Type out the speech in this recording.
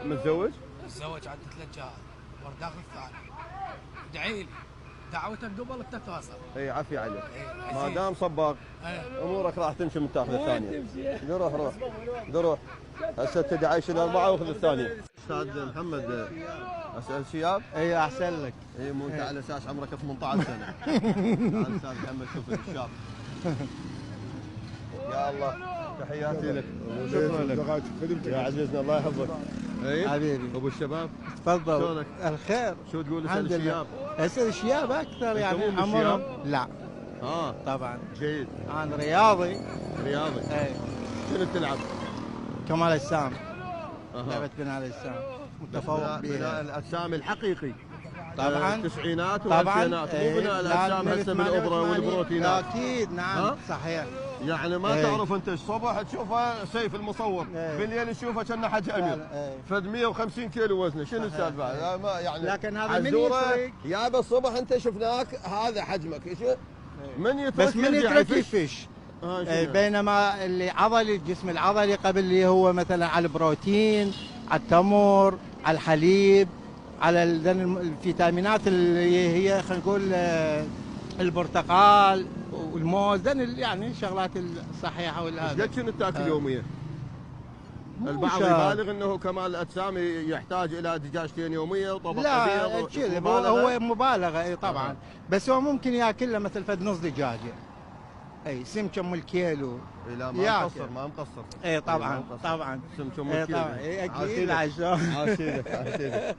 متزوج؟ متزوج عندي 3 جهات، داخل الثاني. ادعي لي دعوتك قبل التتواصل. اي عافية عليك. إيه، ما دام صباغ امورك راح تمشي من تاخذ الثانية. روح. هسه تدعي عايش الاربعة واخذ الثانية. استاذ محمد اسال شياب؟ اي احسن لك. اي مو انت على اساس عمرك 18 سنة. تعال استاذ محمد شوف الشاب. يا الله تحياتي لك. شكرا لك يا عزيزنا الله يحفظك. اي حبيبي ابو الشباب تفضل. شلونك؟ الخير. شو تقول الحمد اسال لله. الشياب؟ اسال الشياب اكثر يعني مو من عمرهم. الشياب؟ لا طبعا جيد. انا رياضي. رياضي. اي شنو تلعب؟ كمال اجسام. لعبه بناء الاجسام متفوق بناء بها. الاجسام الحقيقي طبعا التسعينات طبعا. والالفينات مو بناء الاجسام هسه بالابره والبروتينات. اكيد نعم صحيح. يعني ما تعرف انت الصبح تشوفه سيف المصور بالليل تشوفه كانه حج امير فد 150 كيلو وزنه شنو السالفه؟ ما يعني لكن هذا من يترك يابا الصبح انت شفناك هذا حجمك من يترك بس من يترك يفش. بينما اللي عضلي الجسم العضلي قبل اللي هو مثلا على البروتين على التمر على الحليب على الفيتامينات اللي هي خلينا نقول البرتقال والموز يعني الشغلات الصحيحه والهذا. قد شنو تاكل يوميا؟ البعض يبالغ انه كمال الاجسام يحتاج الى دجاجتين يوميه وطبق لا هو مبالغه اي طبعا. بس هو ممكن ياكل له مثل فد نص دجاجه. اي سمكه ام الكيلو. لا ما مقصر. اي طبعا سمكه ام الكيلو. اكيد عشان عاشيدك